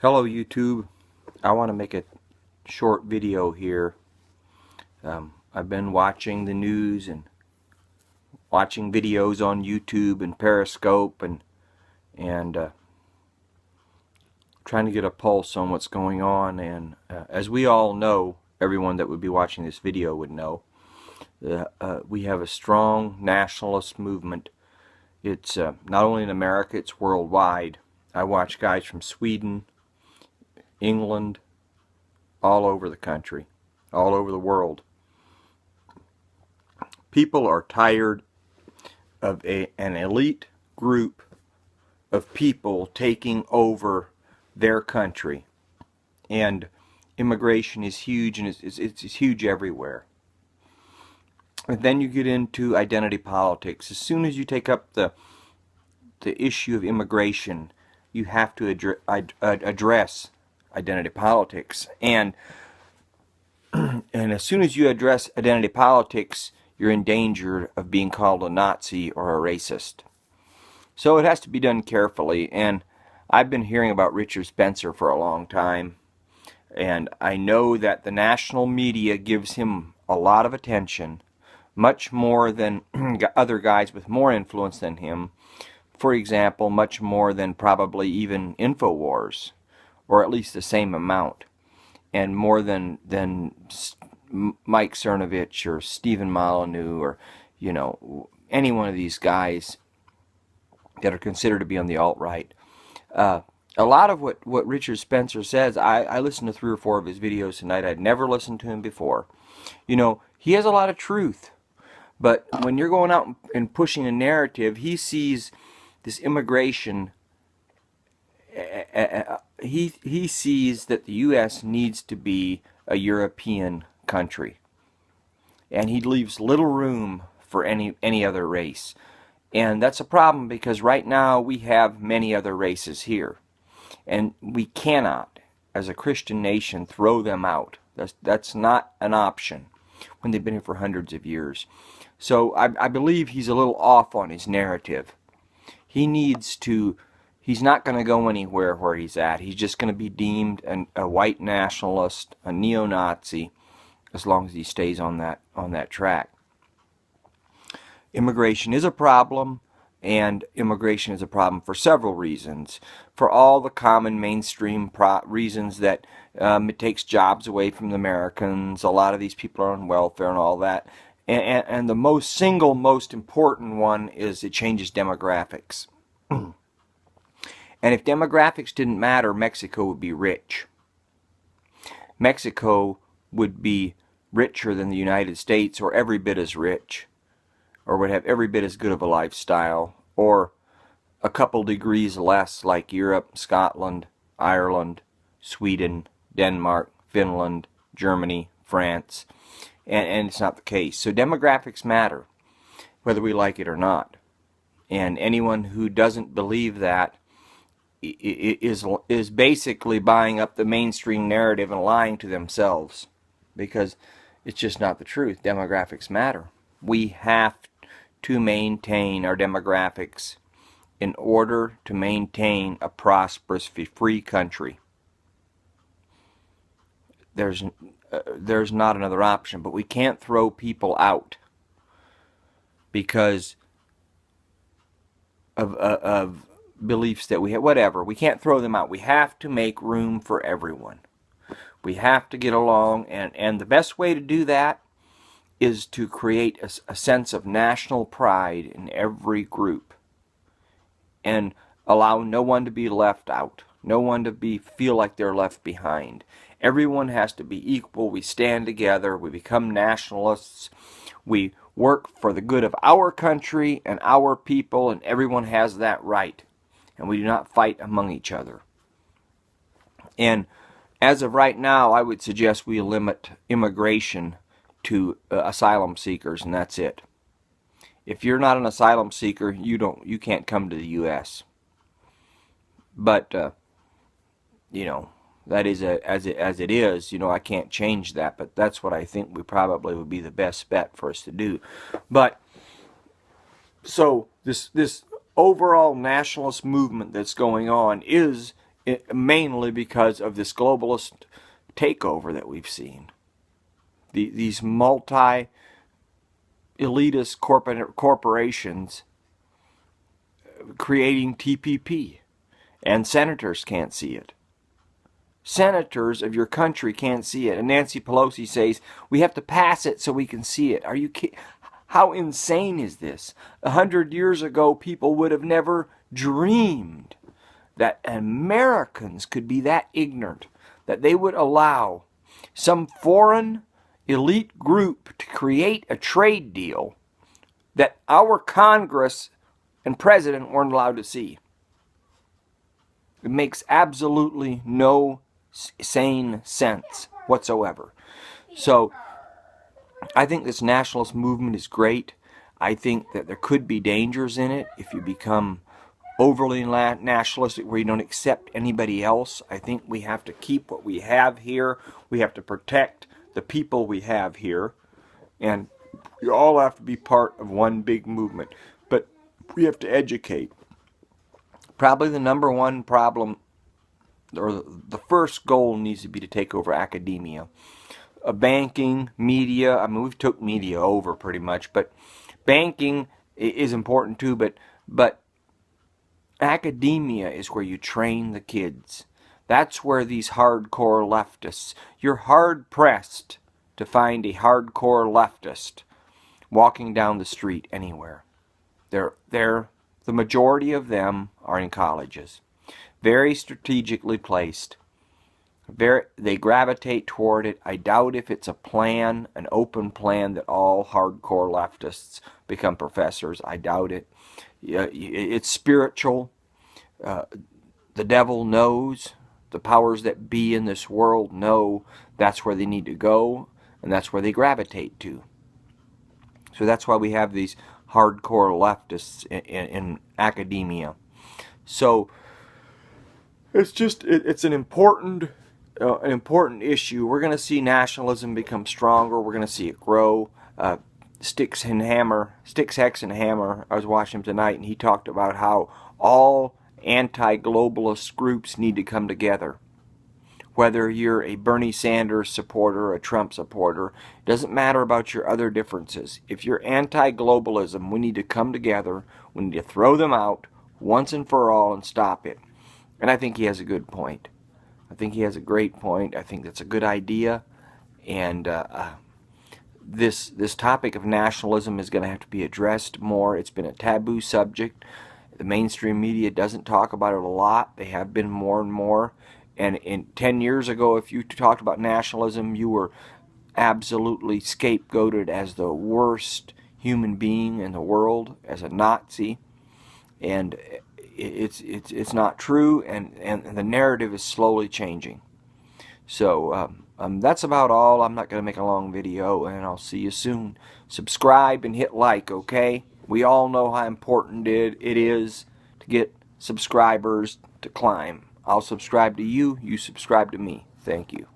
Hello YouTube. I want to make a short video here. I've been watching the news and watching videos on YouTube and Periscope and trying to get a pulse on what's going on. And as we all know, everyone that would be watching this video would know, we have a strong nationalist movement. It's not only in America, it's worldwide. I watch guys from Sweden, England, all over the country, all over the world. People are tired of an elite group of people taking over their country. And immigration is huge, and it's huge everywhere. And then you get into identity politics. As soon as you take up the issue of immigration, you have to address identity politics. And as soon as you address identity politics, you're in danger of being called a Nazi or a racist. So it has to be done carefully. And I've been hearing about Richard Spencer for a long time, and I know that the national media gives him a lot of attention, much more than other guys with more influence than him. For example, much more than probably even Infowars, or at least the same amount, and more than Mike Cernavich or Stefan Molynuex, or any one of these guys that are considered to be on the alt-right. A lot of what Richard Spencer says, I listened to 3 or 4 of his videos tonight. I'd never listened to him before. He has a lot of truth, but when you're going out and pushing a narrative, he sees this immigration. He sees that the U.S. needs to be a European country, and he leaves little room for any other race. And that's a problem, because right now we have many other races here, and we cannot, as a Christian nation, throw them out. That's not an option when they've been here for hundreds of years. So I believe he's a little off on his narrative. He's not going to go anywhere where he's at. He's just going to be deemed a white nationalist, a neo-Nazi, as long as he stays on that track. Immigration is a problem, and immigration is a problem for several reasons. For all the common mainstream reasons that it takes jobs away from the Americans, a lot of these people are on welfare and all that. And the most important one is it changes demographics. And if demographics didn't matter, Mexico would be rich. Mexico would be richer than the United States, or every bit as rich, or would have every bit as good of a lifestyle, or a couple degrees less, like Europe, Scotland, Ireland, Sweden, Denmark, Finland, Germany, France. And it's not the case. So demographics matter, whether we like it or not. And anyone who doesn't believe that is basically buying up the mainstream narrative and lying to themselves, because it's just not the truth. Demographics matter. We have to maintain our demographics in order to maintain a prosperous, free country. There's not another option, but we can't throw people out because of beliefs that we have. Whatever, we can't throw them out. We have to make room for everyone. We have to get along, and the best way to do that is to create a sense of national pride in every group, and allow no one to be left out, no one to feel like they're left behind. Everyone has to be equal. We stand together. We become nationalists. We work for the good of our country and our people, and everyone has that right. And we do not fight among each other. And as of right now, I would suggest we limit immigration to asylum seekers, and that's it. If you're not an asylum seeker, you can't come to the U.S. But that is as it is. I can't change that, but that's what I think we probably would be the best bet for us to do. But so this overall nationalist movement that's going on is mainly because of this globalist takeover that we've seen. These multi-elitist corporations creating TPP, and senators can't see it. Senators of your country can't see it, and Nancy Pelosi says we have to pass it so we can see it. Are you kidding? How insane is this? 100 years ago, people would have never dreamed that Americans could be that ignorant, that they would allow some foreign elite group to create a trade deal that our Congress and president weren't allowed to see. It makes absolutely no sane sense whatsoever. So I think this nationalist movement is great. I think that there could be dangers in it if you become overly nationalistic where you don't accept anybody else. I think we have to keep what we have here. We have to protect the people we have here. And we all have to be part of one big movement. But we have to educate. Probably the number one problem, or the first goal, needs to be to take over academia. Banking, media, I mean, we've took media over pretty much, but banking is important too, but academia is where you train the kids. That's where these hardcore leftists, you're hard-pressed to find a hardcore leftist walking down the street anywhere. The majority of them are in colleges, very strategically placed. They gravitate toward it. I doubt if it's a plan, an open plan, that all hardcore leftists become professors. I doubt it. It's spiritual. The devil knows. The powers that be in this world know that's where they need to go, and that's where they gravitate to. So that's why we have these hardcore leftists in academia. So it's an important issue. We're going to see nationalism become stronger. We're going to see it grow. Sticks, Hex, and Hammer, I was watching him tonight, and he talked about how all anti-globalist groups need to come together. Whether you're a Bernie Sanders supporter or a Trump supporter, it doesn't matter about your other differences. If you're anti-globalism, we need to come together. We need to throw them out once and for all and stop it. And I think he has a good point. I think he has a great point. I think that's a good idea. And this topic of nationalism is going to have to be addressed more. It's been a taboo subject. The mainstream media doesn't talk about it a lot. They have been more and more. And 10 years ago, if you talked about nationalism, you were absolutely scapegoated as the worst human being in the world, as a Nazi. And it's not true, and the narrative is slowly changing. So that's about all. I'm not going to make a long video, and I'll see you soon. Subscribe and hit like, okay? We all know how important it is to get subscribers to climb. I'll subscribe to you, you subscribe to me. Thank you.